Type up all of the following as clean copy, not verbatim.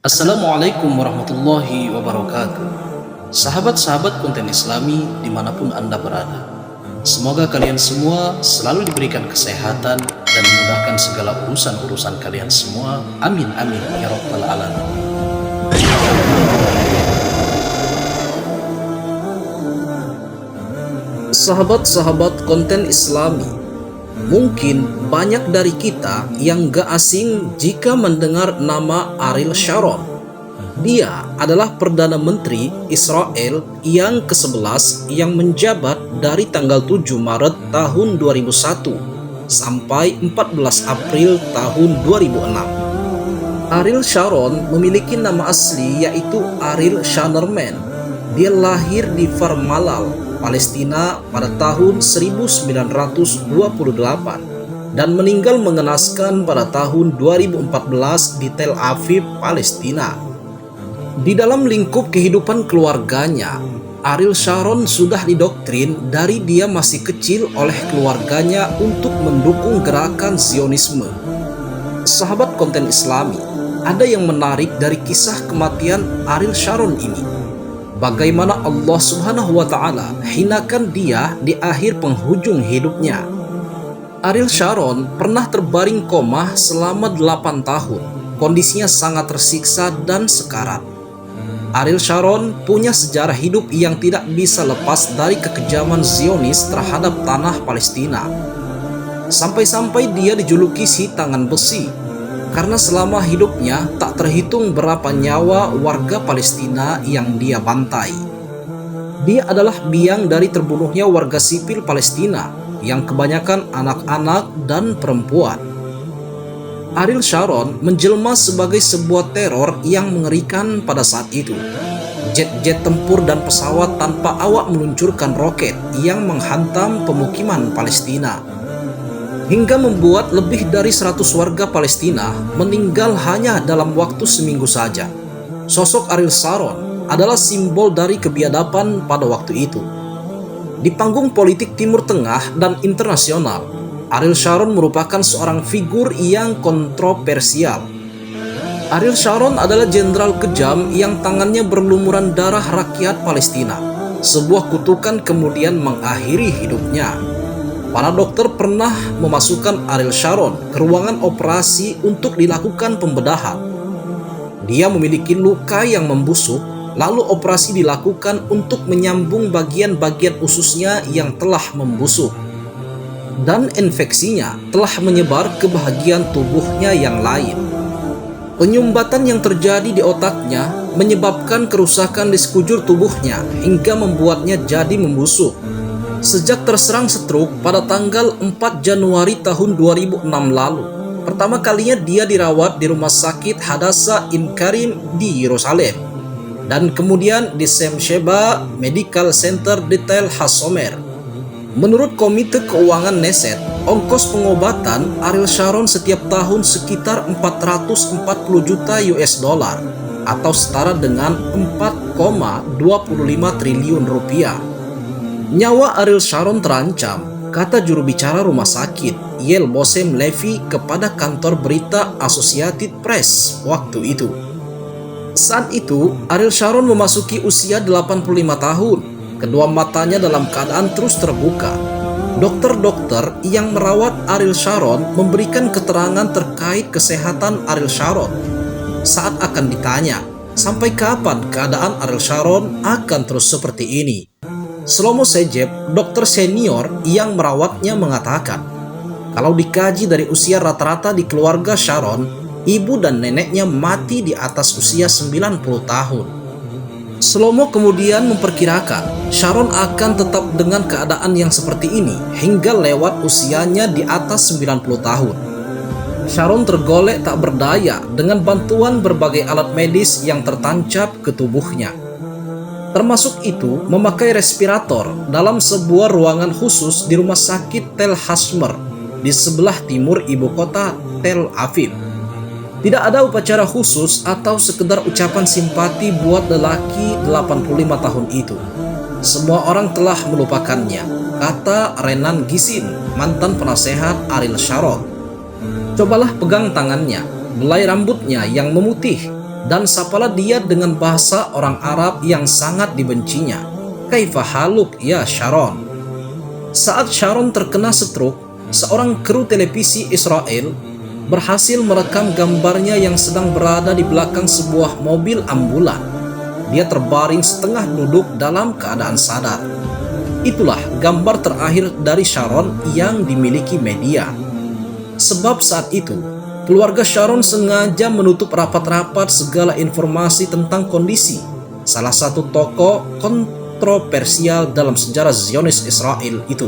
Assalamualaikum warahmatullahi wabarakatuh. Sahabat-sahabat konten Islami dimanapun Anda berada, semoga kalian semua selalu diberikan kesehatan dan dimudahkan segala urusan-urusan kalian semua. Amin amin ya rabbal alamin. Sahabat-sahabat konten Islami, mungkin banyak dari kita yang gak asing jika mendengar nama Ariel Sharon. Dia adalah Perdana Menteri Israel yang ke-11 yang menjabat dari tanggal 7 Maret tahun 2001 sampai 14 April tahun 2006. Ariel Sharon memiliki nama asli yaitu Ariel Shanerman. Dia lahir di Farmalal, Palestina pada tahun 1928 dan meninggal mengenaskan pada tahun 2014 di Tel Aviv, Palestina. Di dalam lingkup kehidupan keluarganya, Ariel Sharon sudah didoktrin dari dia masih kecil oleh keluarganya untuk mendukung gerakan Zionisme. Sahabat konten Islami, ada yang menarik dari kisah kematian Ariel Sharon ini. Bagaimana Allah Subhanahu wa Ta'ala hinakan dia di akhir penghujung hidupnya. Ariel Sharon pernah terbaring koma selama 8 tahun. Kondisinya sangat tersiksa dan sekarat. Ariel Sharon punya sejarah hidup yang tidak bisa lepas dari kekejaman Zionis terhadap tanah Palestina. Sampai-sampai dia dijuluki si tangan besi, karena selama hidupnya tak terhitung berapa nyawa warga Palestina yang dia bantai. Dia adalah biang dari terbunuhnya warga sipil Palestina yang kebanyakan anak-anak dan perempuan. Ariel Sharon menjelma sebagai sebuah teror yang mengerikan pada saat itu. Jet-jet tempur dan pesawat tanpa awak meluncurkan roket yang menghantam pemukiman Palestina, hingga membuat lebih dari 100 warga Palestina meninggal hanya dalam waktu seminggu saja. Sosok Ariel Sharon adalah simbol dari kebiadaban pada waktu itu. Di panggung politik Timur Tengah dan internasional, Ariel Sharon merupakan seorang figur yang kontroversial. Ariel Sharon adalah jenderal kejam yang tangannya berlumuran darah rakyat Palestina. Sebuah kutukan kemudian mengakhiri hidupnya. Para dokter pernah memasukkan Ariel Sharon ke ruangan operasi untuk dilakukan pembedahan. Dia memiliki luka yang membusuk, lalu operasi dilakukan untuk menyambung bagian-bagian ususnya yang telah membusuk. Dan infeksinya telah menyebar ke bagian tubuhnya yang lain. Penyumbatan yang terjadi di otaknya menyebabkan kerusakan di sekujur tubuhnya hingga membuatnya jadi membusuk. Sejak terserang stroke pada tanggal 4 Januari tahun 2006 lalu, pertama kalinya dia dirawat di rumah sakit Hadassah Ein Karim di Yerusalem, dan kemudian di Shem Sheba Medical Center di Tel HaSomer. Menurut Komite Keuangan Knesset, ongkos pengobatan Ariel Sharon setiap tahun sekitar 440 juta US dollar atau setara dengan 4,25 triliun rupiah. Nyawa Ariel Sharon terancam, kata juru bicara rumah sakit Yael Bosem Levi kepada kantor berita Associated Press waktu itu. Saat itu, Ariel Sharon memasuki usia 85 tahun. Kedua matanya dalam keadaan terus terbuka. Dokter-dokter yang merawat Ariel Sharon memberikan keterangan terkait kesehatan Ariel Sharon. Saat akan ditanya, sampai kapan keadaan Ariel Sharon akan terus seperti ini? Shlomo Sejeb, dokter senior yang merawatnya, mengatakan, kalau dikaji dari usia rata-rata di keluarga Sharon, ibu dan neneknya mati di atas usia 90 tahun. Shlomo kemudian memperkirakan Sharon akan tetap dengan keadaan yang seperti ini hingga lewat usianya di atas 90 tahun. Sharon tergolek tak berdaya dengan bantuan berbagai alat medis yang tertancap ke tubuhnya. Termasuk itu memakai respirator dalam sebuah ruangan khusus di rumah sakit Tel HaSomer di sebelah timur ibu kota Tel Aviv. Tidak ada upacara khusus atau sekedar ucapan simpati buat lelaki 85 tahun itu. Semua orang telah melupakannya, kata Renan Gisin, mantan penasehat Ariel Sharon. Cobalah pegang tangannya, belai rambutnya yang memutih, dan sapalah dia dengan bahasa orang Arab yang sangat dibencinya. Kaifa haluk ya Sharon? Saat Sharon terkena stroke, seorang kru televisi Israel berhasil merekam gambarnya yang sedang berada di belakang sebuah mobil ambulan. Dia terbaring setengah duduk dalam keadaan sadar. Itulah gambar terakhir dari Sharon yang dimiliki media. Sebab saat itu, keluarga Sharon sengaja menutup rapat-rapat segala informasi tentang kondisi salah satu tokoh kontroversial dalam sejarah Zionis Israel itu.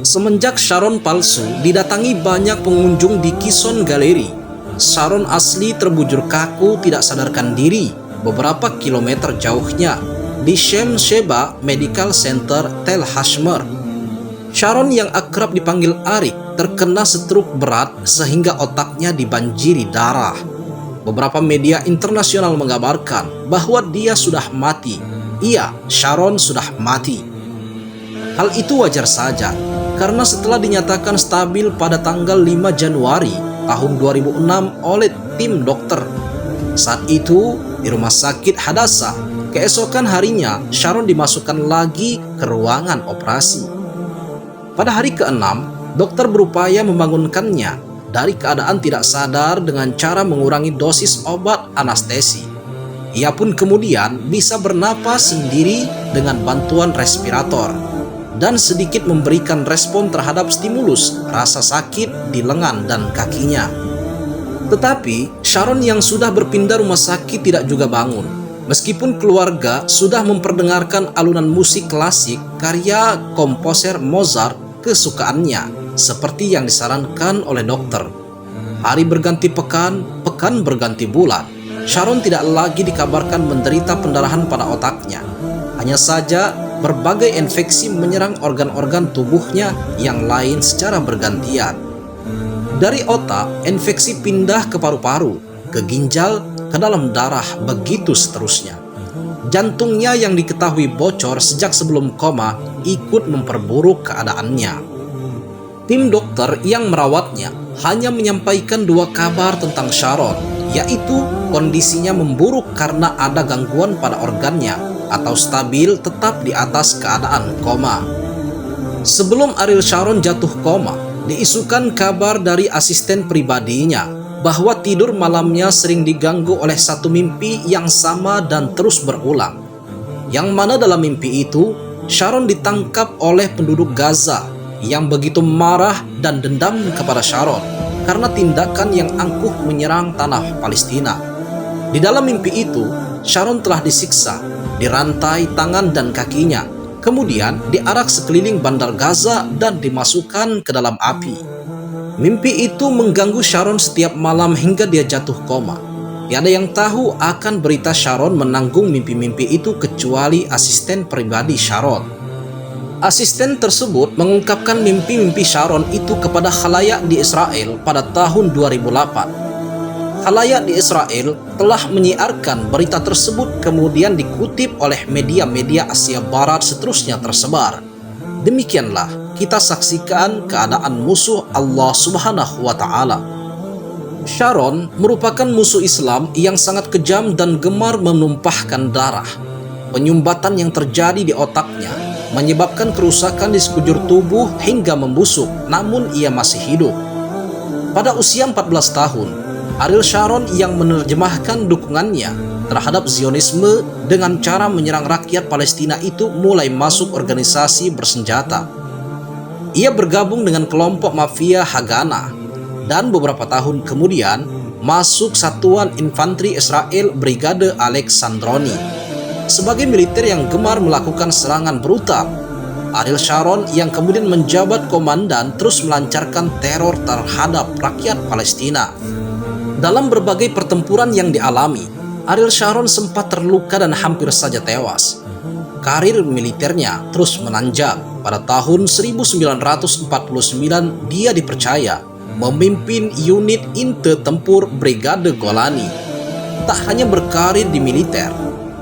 Semenjak Sharon palsu didatangi banyak pengunjung di Kison Gallery, Sharon asli terbujur kaku tidak sadarkan diri beberapa kilometer jauhnya di Shem Sheba Medical Center Tel Hashmer. Sharon yang akrab dipanggil Arik terkena stroke berat sehingga otaknya dibanjiri darah. Beberapa media internasional mengabarkan bahwa dia sudah mati. Iya, Sharon sudah mati. Hal itu wajar saja, karena setelah dinyatakan stabil pada tanggal 5 Januari tahun 2006 oleh tim dokter. Saat itu, di rumah sakit Hadassah, keesokan harinya Sharon dimasukkan lagi ke ruangan operasi. Pada hari ke-6, dokter berupaya membangunkannya dari keadaan tidak sadar dengan cara mengurangi dosis obat anestesi. Ia pun kemudian bisa bernapas sendiri dengan bantuan respirator dan sedikit memberikan respon terhadap stimulus rasa sakit di lengan dan kakinya. Tetapi Sharon yang sudah berpindah rumah sakit tidak juga bangun, meskipun keluarga sudah memperdengarkan alunan musik klasik karya komposer Mozart kesukaannya, seperti yang disarankan oleh dokter. Hari berganti pekan, pekan berganti bulan. Sharon tidak lagi dikabarkan menderita pendarahan pada otaknya. Hanya saja berbagai infeksi menyerang organ-organ tubuhnya yang lain secara bergantian. Dari otak, infeksi pindah ke paru-paru, ke ginjal, ke dalam darah, begitu seterusnya. Jantungnya yang diketahui bocor sejak sebelum koma ikut memperburuk keadaannya. Tim dokter yang merawatnya hanya menyampaikan dua kabar tentang Sharon, yaitu kondisinya memburuk karena ada gangguan pada organnya atau stabil tetap di atas keadaan koma. Sebelum Ariel Sharon jatuh koma, diisukan kabar dari asisten pribadinya bahwa tidur malamnya sering diganggu oleh satu mimpi yang sama dan terus berulang. Yang mana dalam mimpi itu, Sharon ditangkap oleh penduduk Gaza yang begitu marah dan dendam kepada Sharon karena tindakan yang angkuh menyerang tanah Palestina. Di dalam mimpi itu, Sharon telah disiksa, dirantai tangan dan kakinya, kemudian diarak sekeliling bandar Gaza dan dimasukkan ke dalam api. Mimpi itu mengganggu Sharon setiap malam hingga dia jatuh koma. Tiada yang tahu akan berita Sharon menanggung mimpi-mimpi itu kecuali asisten pribadi Sharon. Asisten tersebut mengungkapkan mimpi-mimpi Sharon itu kepada khalayak di Israel pada tahun 2008. Khalayak di Israel telah menyiarkan berita tersebut kemudian dikutip oleh media-media Asia Barat seterusnya tersebar. Demikianlah kita saksikan keadaan musuh Allah Subhanahu wa Ta'ala. Sharon merupakan musuh Islam yang sangat kejam dan gemar menumpahkan darah. Penyumbatan yang terjadi di otaknya menyebabkan kerusakan di sekujur tubuh hingga membusuk, namun ia masih hidup. Pada usia 14 tahun, Ariel Sharon yang menerjemahkan dukungannya terhadap Zionisme dengan cara menyerang rakyat Palestina itu mulai masuk organisasi bersenjata. Ia bergabung dengan kelompok mafia Haganah dan beberapa tahun kemudian masuk satuan infanteri Israel Brigade Alexandroni. Sebagai militer yang gemar melakukan serangan brutal, Ariel Sharon yang kemudian menjabat komandan terus melancarkan teror terhadap rakyat Palestina. Dalam berbagai pertempuran yang dialami, Ariel Sharon sempat terluka dan hampir saja tewas. Karir militernya terus menanjak. Pada tahun 1949, dia dipercaya memimpin unit Inte Tempur Brigade Golani. Tak hanya berkarir di militer,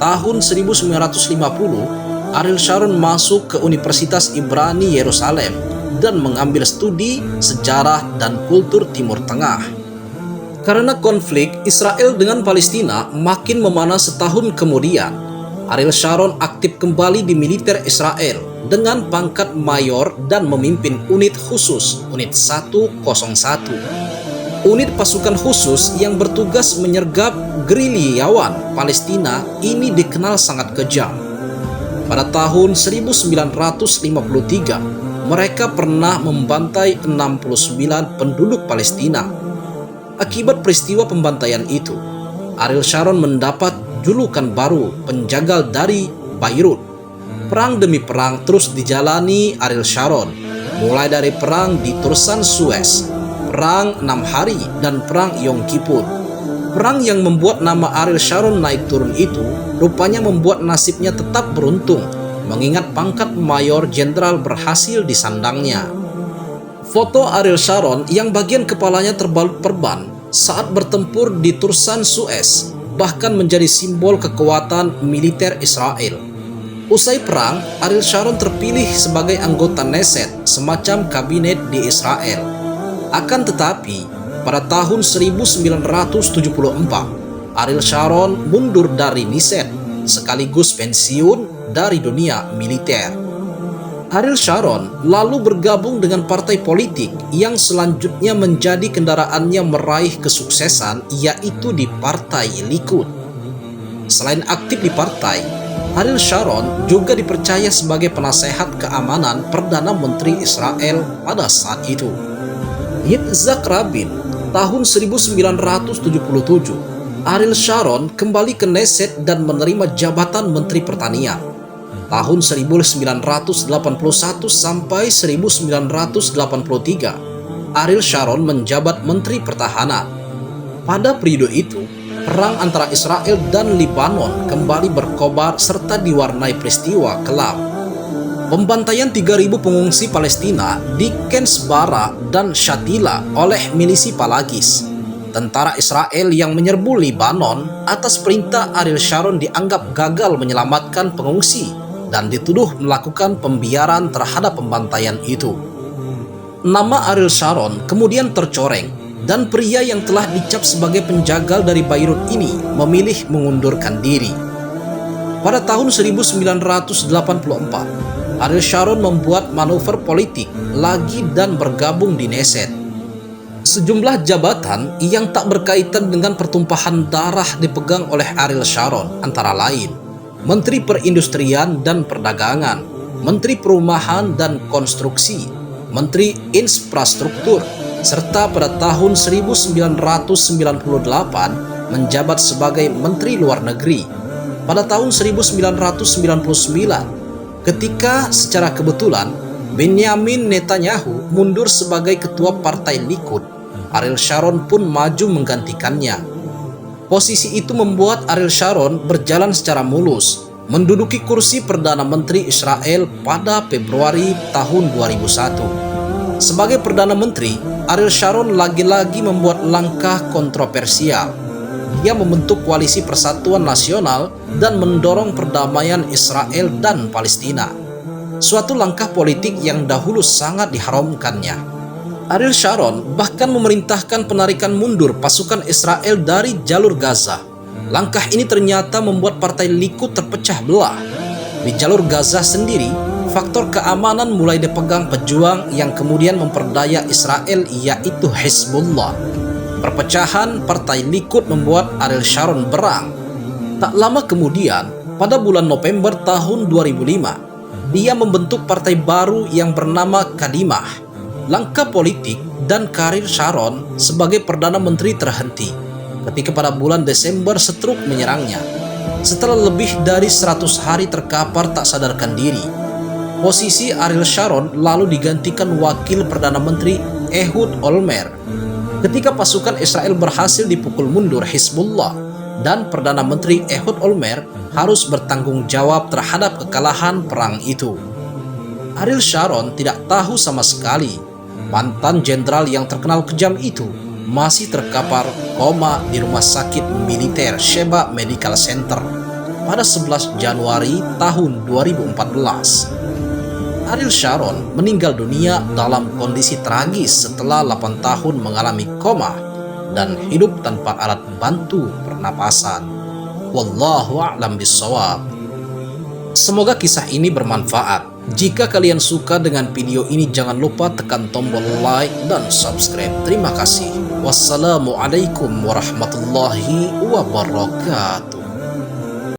tahun 1950, Ariel Sharon masuk ke Universitas Ibrani Yerusalem dan mengambil studi sejarah dan kultur Timur Tengah. Karena konflik Israel dengan Palestina makin memanas setahun kemudian, Ariel Sharon aktif kembali di militer Israel dengan pangkat mayor dan memimpin unit khusus, unit 101. Unit pasukan khusus yang bertugas menyergap gerilyawan Palestina ini dikenal sangat kejam. Pada tahun 1953, mereka pernah membantai 69 penduduk Palestina. Akibat peristiwa pembantaian itu, Ariel Sharon mendapat julukan baru penjagal dari Beirut. Perang demi perang terus dijalani Ariel Sharon, mulai dari perang di Tursan Suez, perang 6 hari, dan perang Yom Kippur. Perang yang membuat nama Ariel Sharon naik turun itu rupanya membuat nasibnya tetap beruntung, mengingat pangkat mayor jenderal berhasil disandangnya. Foto Ariel Sharon yang bagian kepalanya terbalut perban saat bertempur di Tursan Suez bahkan menjadi simbol kekuatan militer Israel. Usai perang, Ariel Sharon terpilih sebagai anggota Knesset, semacam kabinet di Israel. Akan tetapi, pada tahun 1974, Ariel Sharon mundur dari Knesset sekaligus pensiun dari dunia militer. Ariel Sharon lalu bergabung dengan partai politik yang selanjutnya menjadi kendaraannya meraih kesuksesan, yaitu di Partai Likud. Selain aktif di partai, Ariel Sharon juga dipercaya sebagai penasehat keamanan Perdana Menteri Israel pada saat itu. Yitzhak Rabin, tahun 1977, Ariel Sharon kembali ke Knesset dan menerima jabatan Menteri Pertanian. Tahun 1981 sampai 1983, Ariel Sharon menjabat Menteri Pertahanan. Pada periode itu, perang antara Israel dan Lebanon kembali berkobar serta diwarnai peristiwa kelam. Pembantaian 3.000 pengungsi Palestina di Kensbara dan Shatila oleh milisi Palagis. Tentara Israel yang menyerbu Lebanon atas perintah Ariel Sharon dianggap gagal menyelamatkan pengungsi dan dituduh melakukan pembiaran terhadap pembantaian itu. Nama Ariel Sharon kemudian tercoreng dan pria yang telah dicap sebagai penjagal dari Beirut ini memilih mengundurkan diri. Pada tahun 1984, Ariel Sharon membuat manuver politik lagi dan bergabung di Knesset. Sejumlah jabatan yang tak berkaitan dengan pertumpahan darah dipegang oleh Ariel Sharon, antara lain Menteri Perindustrian dan Perdagangan, Menteri Perumahan dan Konstruksi, Menteri Infrastruktur, serta pada tahun 1998 menjabat sebagai Menteri Luar Negeri. Pada tahun 1999, ketika secara kebetulan Benyamin Netanyahu mundur sebagai ketua Partai Likud, Ariel Sharon pun maju menggantikannya. Posisi itu membuat Ariel Sharon berjalan secara mulus, menduduki kursi Perdana Menteri Israel pada Februari tahun 2001. Sebagai Perdana Menteri, Ariel Sharon lagi-lagi membuat langkah kontroversial. Dia membentuk koalisi Persatuan Nasional dan mendorong perdamaian Israel dan Palestina, suatu langkah politik yang dahulu sangat diharamkannya. Ariel Sharon bahkan memerintahkan penarikan mundur pasukan Israel dari jalur Gaza. Langkah ini ternyata membuat Partai Likud terpecah belah. Di jalur Gaza sendiri, faktor keamanan mulai dipegang pejuang yang kemudian memperdaya Israel, yaitu Hezbollah. Perpecahan Partai Likud membuat Ariel Sharon berang. Tak lama kemudian, pada bulan November tahun 2005, dia membentuk partai baru yang bernama Kadimah. Langkah politik dan karir Sharon sebagai Perdana Menteri terhenti ketika pada bulan Desember stroke menyerangnya. Setelah lebih dari 100 hari terkapar tak sadarkan diri, posisi Ariel Sharon lalu digantikan Wakil Perdana Menteri Ehud Olmert. Ketika pasukan Israel berhasil dipukul mundur Hizbullah, dan Perdana Menteri Ehud Olmert harus bertanggung jawab terhadap kekalahan perang itu. Ariel Sharon tidak tahu sama sekali mantan jenderal yang terkenal kejam itu masih terkapar koma di rumah sakit militer Sheba Medical Center pada 11 Januari tahun 2014. Ariel Sharon meninggal dunia dalam kondisi tragis setelah 8 tahun mengalami koma. dan hidup tanpa alat bantu pernapasan. Wallahu a'lam bishawab. Semoga kisah ini bermanfaat. Jika kalian suka dengan video ini, jangan lupa tekan tombol like dan subscribe. Terima kasih. Wassalamualaikum warahmatullahi wabarakatuh.